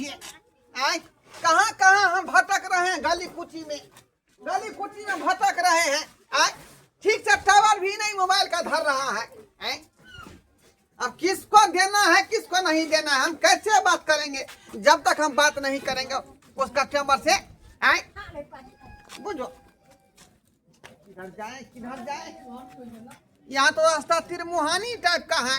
बैठिए। आए कहाँ कहाँ हम भटक रहे हैं, गली कुची में भटक रहे हैं। आए ठीक से टावर भी नहीं मोबाइल का धर रहा है। आए अब किसको देना है किसको नहीं देना है, हम कैसे बात करेंगे जब तक हम बात नहीं करेंगे उस कस्टमर से। आए बुझो किधर जाए, यहाँ तो रास्ता तिरमुहानी टाइप का है,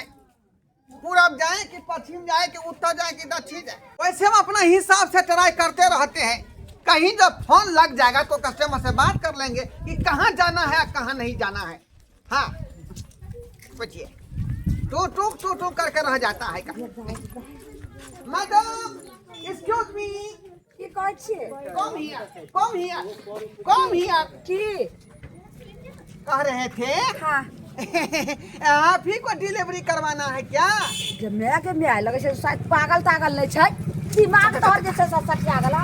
पूरब जाए कि पश्चिम जाए कि उत्तर जाए कि दक्षिण जाए। वैसे हम अपना हिसाब से ट्राई करते रहते हैं, कहीं जब फोन लग जाएगा तो कस्टमर से बात कर लेंगे कि कहाँ जाना है कहाँ नहीं जाना है। हाँ पूछिए, टू करके रह जाता है। Madam excuse me, come here की कह रहे थे। हाँ आप ही को डिलीवरी करवाना है क्या? के मैं लगे छै शायद पागल तागल नहीं छै, दिमाग तोहर जे छै सब सटिया गेला।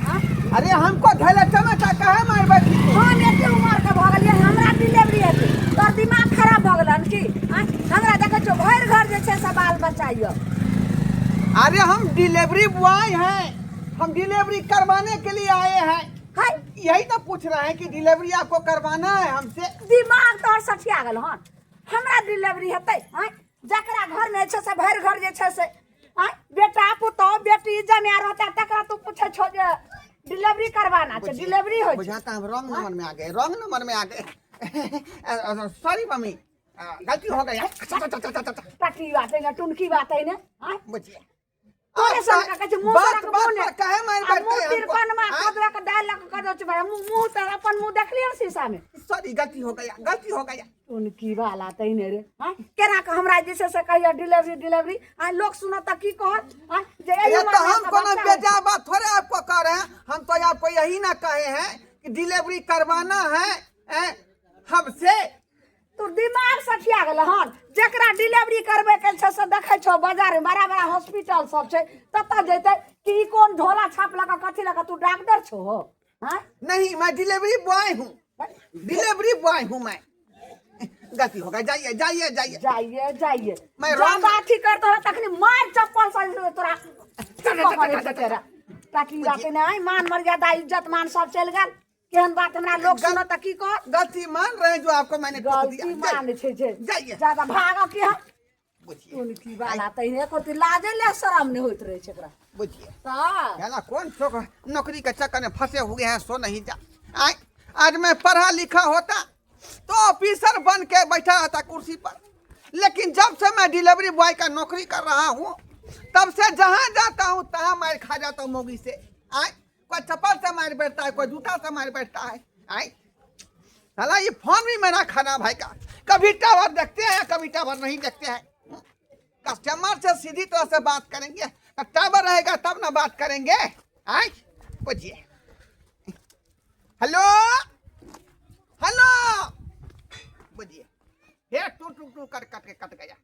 हां अरे हमको धैले टमाटा काहे मार बैठी तू? हम एते उमर के भ गेलियै, हमरा डिलीवरी हेतै, तोहर दिमाग खराब भ गेलन की? हमरा देखे छो भर घर जे छै सब बाल बच्चा। अरे हम डिलीवरी बॉय हैं, हम डिलीवरी करवाने के लिए आए हैं। हाय यही तो पूछ रहे हैं कि डिलीवरी आपको करवाना है हमसे। दिमाग तोहर सटिया गेल हन, हमरा डिलीवरी हेतै। हां जकरा घर में छै से भर घर जे छै से बेटा पुतौ बेटी जमाय रहता तकरा तू पूछे छो जे डिलीवरी करवाना छै, डिलीवरी हो बुझाता हम रॉन्ग नंबर में आ गए। सॉरी मम्मी, गलती हो गई है। टटी बात है ना, टुनकी बात है ना। हां बुझिए तोरे सन का कछ मुंह बात तरक बात मुंह पर काहे मार बैठते मुंह हैं तिरपन में हमको? खदरा का डाल लग कर दो भाई मुंह तर अपन मुंह देख लियो शीशा में। सॉरी गलती हो गया। टुनकी वाला तइने रे। हां केना के हमरा जैसे से कहिया डिलीवरी आ लोग सुनो त की कहत। हां जे ये तो हम कोनो बेजा बात थोड़े आपको कह रहे हैं, हम तो आपको यही ना कहे हैं कि डिलीवरी करवाना है हमसे। तू दिमाग सठिया गेल हन, जकरा डिलीवरी करबे के छै से देखै छौ बाजार में बड़ा बड़ा हॉस्पिटल सब छै, तत जैते कि ई कोन झोला छाप लगा कथि लगा, तू डॉक्टर छो? हां नहीं मैं डिलीवरी बॉय हूँ मैं। गलती हो गई, जाइए। मैं ज्यादा अथी कर तोरा तखनी मार चप्पल से तोरा तेरा ताकि बात नहीं, मान मर्यादा इज्जत मान सब चल गेल। केहन बात हमरा लोग सुनो त की कह? गलती मान रहे हैं जो आपको मैंने कह दिया। गलती मान छै जाइए। ज्यादा भागो की हम बुझिए टुनकी वाला तइने कोती लाजे ले शरम नहीं होइत रहे छै एकरा। बुझिए त याला कौन चौक नौकरी के चक्कर में फंसे हुए हैं, सो नहीं जा। आज मैं पढ़ा लिखा होता तो ऑफिसर बन के बैठा रहता कुर्सी पर, लेकिन जब से मैं डिलीवरी बॉय का नौकरी कर रहा हूँ तब से जहाँ जाता हूँ तहाँ मार खा जाता हूँ मोगी से। कोई चप्पल से मार बैठता है, कोई जूता से मार बैठता है। साला ये फोन भी मेरा खाना भाई का, कभी टावर देखते हैं कभी टावर नहीं देखते हैं। कस्टमर से सीधी तरह से बात करेंगे, टावर रहेगा तब ना बात करेंगे। पूछिए हेलो बुझिए फिर टू करके कट गया,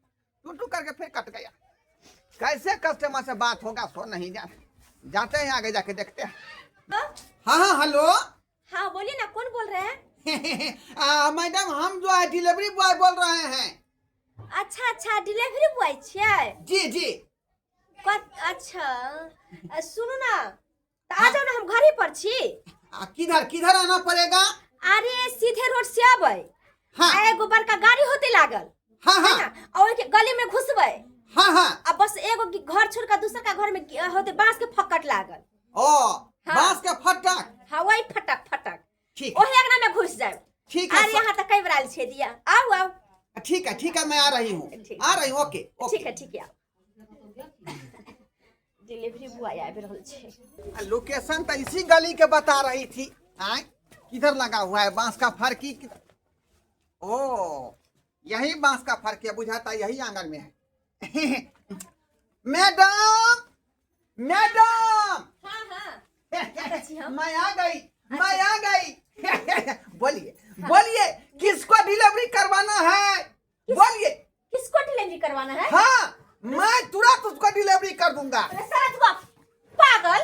टू करके फिर कट गया। कैसे कस्टमर से बात होगा सो नहीं जाते हैं, आगे जाके देखते हैं। हाँ हेलो। हाँ बोलिए ना, कौन बोल रहे हैं? मैडम हम जो है डिलीवरी बॉय बोल रहे हैं। अच्छा डिलीवरी बॉय छियै? जी। अच्छा सुनू ना, आ जाओ ना, हम घर ही पर छी। किधर आना पड़ेगा? अरे सीधे रोड से आबै, हाँ। एगो बड़का गाड़ी होते लागल, हाँ है ना, और के गली में घुसबै। हाँ अब बस एगो घर छोड़ कर दूसरा का घर में होते बांस के फक्कट लागल। बांस के फटक। हाँ वही फटक ठीक ओही अंगना में घुस जाए। ठीक है अरे यहाँ तक कई बार छे दिया। आओ ठीक है मैं आ रही हूँ। ओके ठीक है डिलीवरी बॉय आ रहल छे। लोकेशन तो इसी गली के बता रही थी। किधर लगा हुआ है बांस का फरकी? यही बांस का फरकी है, बुझाता यही आंगन में है। मैडम हाँ मैं आ गई। बोलिए किसको डिलीवरी करवाना है? बोलिए किसको डिलीवरी करवाना है? हाँ मैं तुरंत उसको डिलीवरी कर दूंगा। पागल,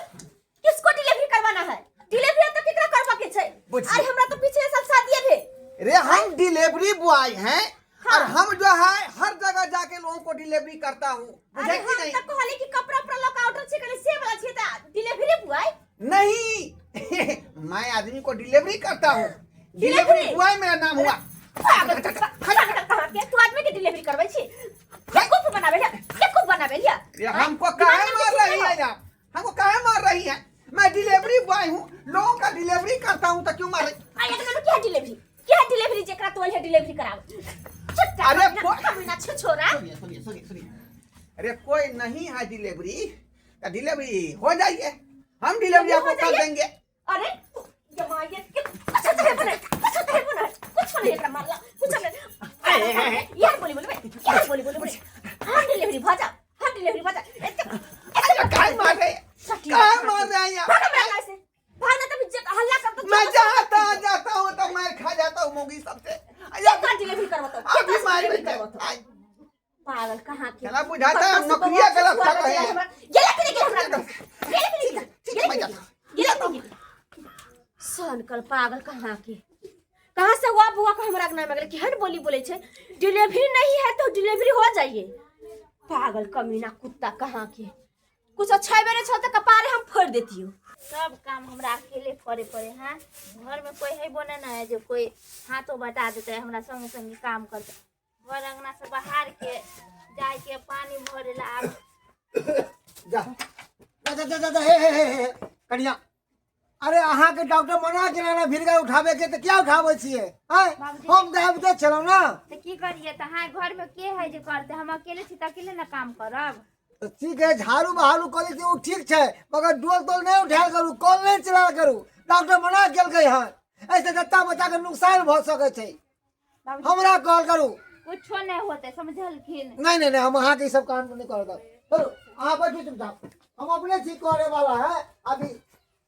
किसको डिलीवरी करवाना है? डिलीवरी तो केकरा करवा के छै? अरे हमरा तो पिछले साल शादी भे। रे हम डिलीवरी बॉय हैं। हाँ। और हम जो है हर जगह जाके लोगों को डिलीवरी करता हूँ, मुझे कि नहीं? तब कहले कि कपड़ा लोग ऑर्डर छे करे से वाला छे त मैं आदमी को डिलीवरी करता हूँ। डिलीवरी? डिलीवरी बॉय मेरा नाम हुआ। पागल कहाँ के तू आदमी के डिलीवरी करबै छी बेवकूफ बनावे लिया ये हमको काहे मार रही है यार? हमको काहे मार रही है? मैं डिलीवरी बॉय हूँ, लोगों का डिलीवरी करता हूँ, तो क्यों मार रही? क्या डिलीवरी जेकरा तोल है डिलीवरी करावे। अरे कमीना छोरा। सुनिए। अरे कोई नहीं है डिलीवरी, तो डिलीवरी हो जाइए, हम डिलीवरी आपको कर देंगे। अरे जमाये कुछ नहीं एकरा मारला कुछ नहीं यार बोली हम डिलीवरी भजा अरे काहे मार रहे हैं? काहे मार रहे हैं यार? भागना तो बिज्जत हल्ला कर तो मैं जाता हूँ तो मैं खा जाता हूँ मोगी सबसे। क्या डिलीवरी करवाता अभी मार रही है। पागल कहाँ के चला बुझाता है हम नौकरियां गलत कर रहे हैं। सन कल पागल कहाँ के कहाँ से हुआ बुआ को हमरा नहीं मगले केहन बोली बोले छे डिलीवरी नहीं है तो डिलीवरी हो जाइए। पागल कमीना कुत्ता कहाँ के कुछ अच्छा बेरे छो तो कपारे हम फोड़ देती हूँ। सब काम हमरा अकेले करे पड़े हैं। घर में कोई है बोने ना है जो कोई हाथों बटा देता है हमरा संगे संगे काम करता। घर अंगना से बाहर के जाए के पानी भरे ला हे कनिया। अरे अहाँ के डॉक्टर मना केना ना भीड़ उठावे के, तो क्या उठावे छिए? हम देवते चलो ना तो की करिए तो हाँ घर में के है जो करते हम अकेले छी तो अकेले ना काम करब। तो ठीक है, झाड़ू बहारू करे के वो ठीक है, मगर डोल नहीं उठाल करू, कॉल नहीं चला करू। डॉक्टर मना केलकै हन, ऐसे जत्ता बच्चा के नुकसान भ सके छै। हमरा कॉल करू कुछो नहीं होते समझलखिन। नहीं हम अहाँ के सब काम नहीं करब। चलो अहाँ बैठू चुपचाप, हम अपने ठीक करे वाला है अभी।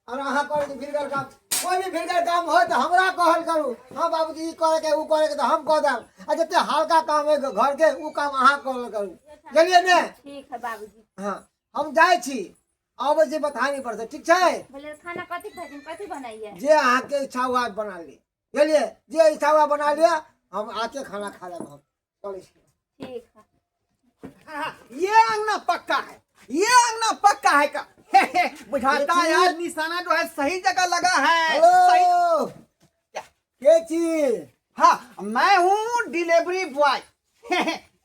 और अहाँ करे के भीड़ काम, कोई भी भीड़ काम हो तो हमरा कहल करू। हाँ बाबूजी करे के उ करे के तो हम कह देब। आ जते हल्का काम है घर के उ काम अहाँ कहल करू, चलिए ने? ठीक है बाबूजी। हाँ हम जाए छी, आबे जे बता नहीं पड़ते, ठीक है? बोले खाना कथी खाई कथी बनाइए? जे अहाँ के इच्छा हुआ बना ली, चलिए जे इच्छा हुआ बना लिया, हम आके खाना खा लेंगे। हम चलिए ठीक है। ये अंगना पक्का है, ये अंगना पक्का है का? बुझाता है यार निशाना जो है सही जगह लगा है। हेलो के चीज? हाँ मैं हूँ डिलीवरी बॉय।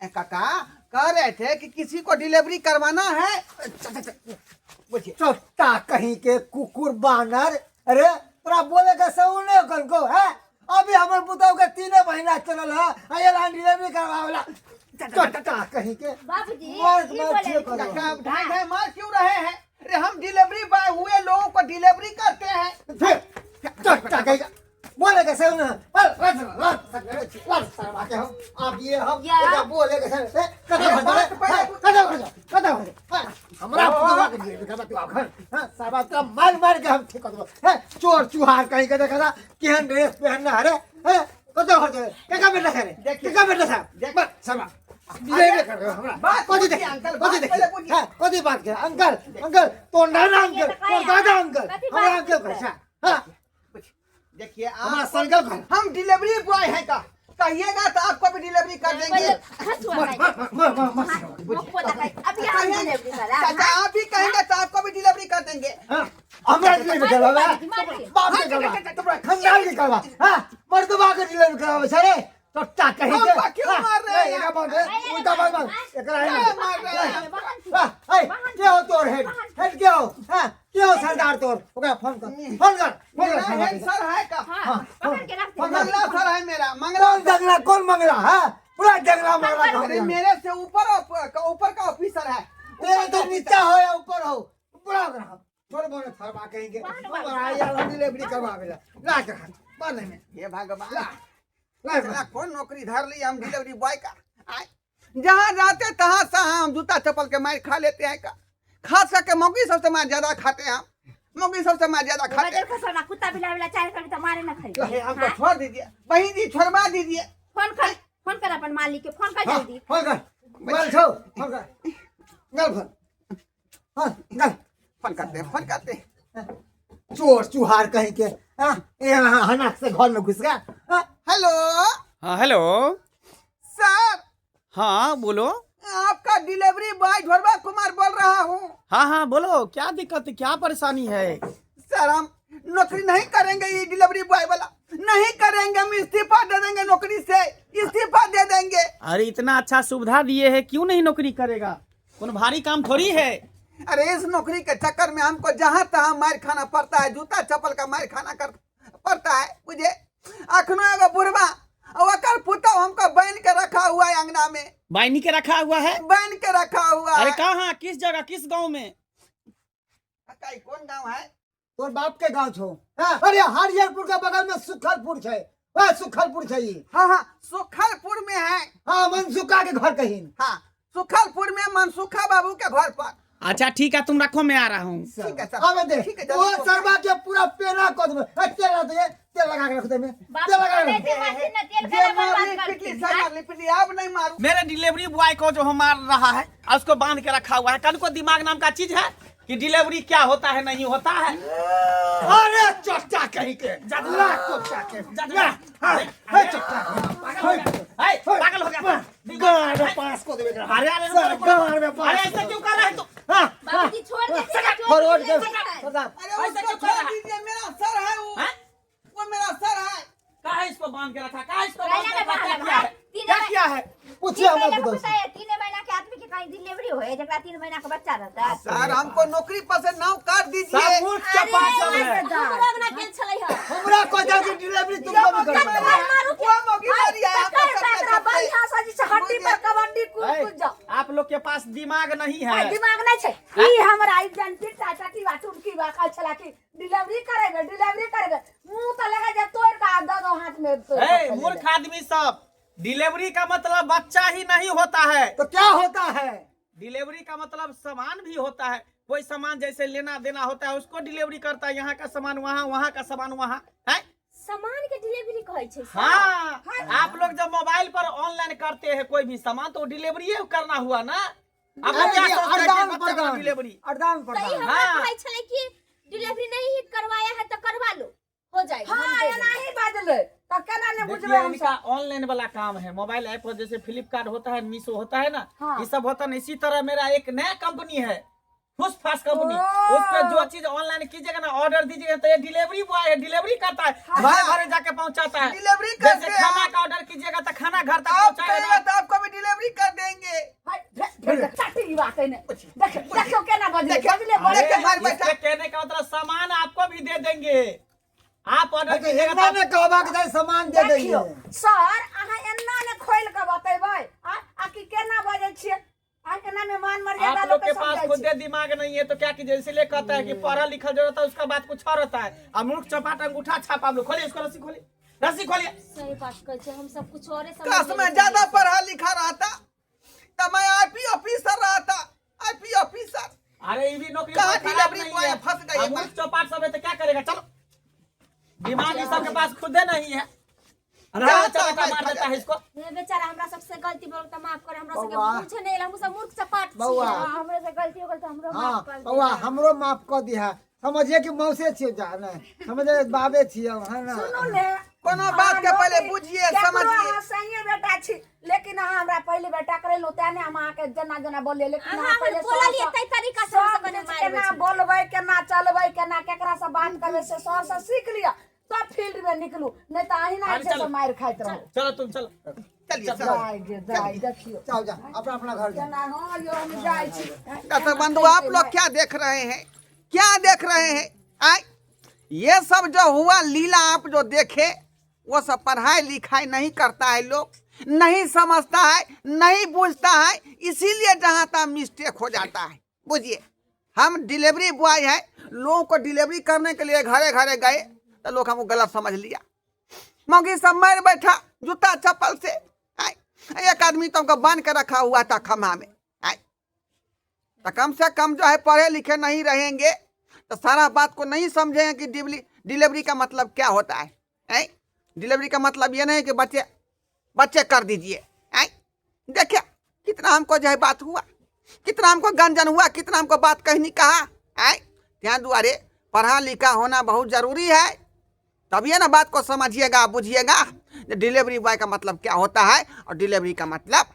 काका कह रहे थे कि किसी को डिलीवरी करवाना है। चोटा कहीं के कुकुर बानर। अरे तोरा बोले के सऊ नहीं कल को है? अभी हमारे बुताऊ के 3 महीना चलल है, ये लाइन डिलीवरी करवावला। चोटा कहीं के बाबूजी काका ढाई मार क्यों रहे हैं? अरे हम डिलीवरी बॉय हुए लोगों को डिलीवरी करते हैं। चोटा कहीं बोले के सऊ नहीं आप ये हम बोले के सऊ हमरा मार के हम ठीक कर दो। चोर चुहार कहीं के देखा केहन ड्रेस पहनना है रे? कतो हो जाए का बेटा करे देख का बेटा साहब सब डिलीवरी कर रहे हो हमरा बात कोती पूछिए, देख अंकल, कोती बात देख पहले पूछिए। कोती बात के अंकल तो नाना अंकल तो दादा अंकल हमरा अंकल कैसा? हां देखिए हमारा आप संकल्प है। हम डिलीवरी बॉय हैं का कहिएगा तो आपको भी डिलीवरी कर देंगे। अब यहाँ डिलीवरी करा चाचा आप भी कहेंगे तो आपको भी डिलीवरी कर देंगे। हमरा डिलीवरी करवा बाप के करवा खंडाल के करवा। हां मर्दबा के डिलीवरी करवा सारे चट्टा कहीं के हम क्यों मार रहे हैं? ये बात है उल्टा बात एकरा क्या मार रहे हैं? हां के हो तोर हेड के हो? हां के हो सरदार तोर? ओकरा फोन कर मेरा हेड सर है का? पकड़ के रख दे। मंगला सर है मेरा मंगला। कौन मंगला है? पूरा जंगला मंगला अरे मेरे से ऊपर का ऑफिसर है। तेरे तो नीचा हो या ऊपर हो पूरा छोड़ बोले फरमा कहेंगे यार डिलीवरी करवावेला लाट बांधे में। हे भगवान चला कौन नौकरी धर ली हम डिलीवरी बॉय का। जहाँ जाते तहाँ से हम जूता चप्पल के मार खा लेते हैं का। खास करके मौगी सबसे मार ज्यादा खाते हैं हम। मौगी सबसे मार ज्यादा खाते हैं। खसोना कुत्ता बिलावेला चाहे कभी तो मारे ना खाई। हमको छोड़ दीजिए बहन जी, छोड़वा दीजिए। फोन कर अपन मालिक के फोन कर जल्दी। फोन कर बोल छो फोन कर गल फोन। हां गल फोन करते हैं। चोर चुहार कहीं के हां ये हनाक से घर में घुस गया। हेलो हाँ हेलो। सर, हाँ बोलो। आपका डिलीवरी बॉय ढोरबा कुमार बोल रहा हूँ। हाँ हाँ बोलो, क्या दिक्कत है, क्या परेशानी है? सर हम नौकरी नहीं करेंगे ये डिलीवरी बॉय वाला, नहीं करेंगे, हम इस्तीफा दे देंगे नौकरी से, इस्तीफा दे देंगे। अरे इतना अच्छा सुविधा दिए है, क्यों नहीं नौकरी करेगा? कौन भारी काम थोड़ी है। अरे इस नौकरी के चक्कर में हमको जहाँ तहाँ मार खाना पड़ता है, जूता चप्पल का मार खाना पड़ता है। मुझे अखनो एगो बुढ़वा और पुता हमको बांध के रखा हुआ है अंगना में, बाइनी के रखा हुआ है। बांध के रखा हुआ अरे है। कहाँ, किस जगह, किस गांव में? कौन गाँव है? तोर बाप के गाँव छो। हाँ, अरे हरिहरपुर के बगल में सुखलपुर है, वह सुखलपुर है ये। हाँ हाँ सुखलपुर में है। हाँ, मनसुखा के घर कहीं। हाँ सुखलपुर में मनसुखा बाबू के घर पर। अच्छा ठीक है, तुम रखो, मैं आ रहा हूँ। ठीक है सर। अबे देख, ठीक है, वो जल्दी सरवा के पूरा पेना कर दे। तेल रख दे, तेल लगा के रख दे में। तेल लगा के रख दे। जे मारली पिटली सर मारली पिटली, अब नहीं मारू। मेरे डिलीवरी बॉय को जो मार रहा है और उसको बांध के रखा हुआ है, कल को दिमाग नाम का चीज है कि डिलीवरी क्या होता है नहीं होता है। अरे चोटा कहीं के जगला चोटा के जगला। हाय चोटा पागल हो गया। गाड़ पास को देगा। अरे अरे सर गाड़ में पास। अरे ऐसे क्यों कर रहे हैं तुम? हां बाबूजी छोड़ दीजिए, फॉरवर्ड के सरदार। अरे उसको छोड़ दीजिए, मेरा सर है वो। हैं? वो मेरा सर है। कहाँ इसको बांध के रखा? कहाँ इसको रहने बांध के दे, रखा? क्या बाहर किया है? तीन क्या महीने- किया है? पूछिए हमको को खुद पता है 3 महीना के आदमी के कहीं डिलीवरी होए जकरा 3 महीना का बच्चा रहता है। सर हमको नौकरी पर से नाव काट सब दीजिए। मूर्ख चपाट सब है। हम लोग ना गेल छलै ह हमरा को जल्दी डिलीवरी तुम कभी कर दो। वो मोगी मारी है आपको टकरा बढ़िया से जी हड्डी पर कबड्डी कूद जाओ। आप लोग के पास दिमाग नहीं आ, है। दिमाग नहीं छे। ई हमरा आइडेंटिटी टाटा की बातुन की बाका छला की डिलीवरी करेगा मुंह तो लगा जा तोड़ का दो हाथ में तो ए, मूर्ख आदमी सब, डिलीवरी का मतलब बच्चा ही नहीं होता है। तो क्या होता है? डिलीवरी का मतलब सामान भी होता है। कोई सामान जैसे लेना देना होता है उसको डिलीवरी करता है। यहाँ का सामान वहाँ, वहाँ का सामान वहाँ है। सामान के डिलीवरी कहै छै सर। हाँ, आप लोग जब मोबाइल पर ऑनलाइन करते हैं कोई भी सामान तो डिलीवरी करना हुआ ना। आप लोग क्या सोचते हैं कि बच्चा का डिलीवरी? अरदान सही प्रदान। हमरा हाँ। कहै छलै कि डिलीवरी नहीं ही करवाया है तो करवा लो, हो जाएगा। हम हां दे ये देंगे। नहीं बादल तो केना ने बुझबे देखिए हम इनका ऑनलाइन वाला काम है। मोबाइल ऐप पर जैसे फ्लिपकार्ट होता है, मीशो होता है ना, हाँ। ये सब होता है ना। इसी तरह मेरा एक नया कंपनी है, फुस फास्ट कंपनी। ओह। उस पर जो चीज ऑनलाइन कीजिएगा ना, ऑर्डर दीजिएगा तो ये डिलीवरी बॉय है, डिलीवरी करता है, हाँ। घर घर जाके पहुंचाता है। डिलीवरी जैसे करके खाना आप- का ऑर्डर कीजिएगा तो खाना घर तक आप पहुंचाएगा। कहेंगे तो आपको भी डिलीवरी कर देंगे। चाटी बात है ने देखो केना बजले देखिए, बजले बड़े देखिए, के हमारे बैठा इसके कहने का मतलब सामान आपको भी दे देंगे। आप ऑर्डर अच्छा कीजिएगा इतना तो में कहबा के जाय सामान दे देखियो देंगे। सर अहाँ एन्ना ने खोल के बतेबै आ कि केना बजै छियै आ केना में मान मर्यादा आप लोग लोग के के पास समझै खुद छियै। दिमाग नहीं है तो क्या कीजिए? इसलिए कहता है कि पढ़ा लिखा जो रहता है उसका बात कुछ और रहता है। अब मूर्ख चपाट अंगूठा छाप। आप लोग खोलिए इसको, रस्सी खोलिए, रस्सी खोलिए। सही बात कहै छै, हम सब कुछ और काश मैं ज्यादा पढ़ा लिखा रहता तो मैं आईपी ऑफिसर रहता। आईपी ऑफिसर अरे ये भी नौकरी कहाँ बहुत खराब डिलीवरी नहीं बॉय है। फंस गए अब मूर्ख चौपाट सब है तो क्या करेगा? चलो, दिमाग इस सबके पास खुदे नहीं है। क्या चपाटा मार देता है इसको। ये बेचारा हमरा सबसे गलती बोल त माफ करे, हमरा सबके बौआ। पूछे नहीं, हम सब मूर्ख चपाट छी। बौआ। हमरे से गलती हो गेल त हमरो हाँ माफ कर बउआ दे। हमरो माफ कर दिया। समझिए कि मौसे छियो जा ने, समझे बाबे छियो है ना। सुनू ने कोनो बात के पहले बुझिए समझिए। अहाँ सही बेटा छी लेकिन अहाँ हमरा पहले बेटा करेलो तेने हम अहाँ के जना जना बोले लेकिन अहाँ अहाँ हमर पहले बोललिए तै तरीका से हम सब सब ने चीज मारबै केना बोलबै केना चलबै केना केकरा से बात करबै से सर से सीख लिया तब फील्ड में निकलू नहीं तो अहीं ना अरे ऐसे चलो। से मार खाइत रहो। चलो तुम चलो। चलिए सर। जाय गे जाय देखियो जाओ जा अपना अपना घर जा। केना हां यो हम जाय छी। डॉक्टर बंधु आप लोग क्या देख रहे हैं? क्या देख रहे हैं? आए ये सब जो हुआ लीला आप जो देखे वो सब पढ़ाई लिखाई नहीं करता है, लोग नहीं समझता है, नहीं बूझता है, इसीलिए जहाँ तहाँ मिस्टेक हो जाता है। बुझिए हम डिलीवरी बॉय है, लोगों को डिलीवरी करने के लिए घरे घरे गए तो लोग हमको गलत समझ लिया। मौगी सब मार बैठा जूता चप्पल से। आए एक आदमी तो हमको बांध के रखा हुआ था खम्भा में। आए तो कम से कम जो है पढ़े लिखे नहीं रहेंगे तो सारा बात को नहीं समझेंगे कि डिलीवरी का मतलब क्या होता है। डिलीवरी का मतलब ये नहीं कि बच्चे बच्चे कर दीजिए। देखिए कितना हमको जो है बात हुआ, कितना हमको गंजन हुआ, कितना हमको बात कहनी कहा। ध्यान द्वारे पढ़ा लिखा होना बहुत जरूरी है, तभी ना बात को समझिएगा बुझिएगा। डिलीवरी बॉय का मतलब क्या होता है और डिलीवरी का मतलब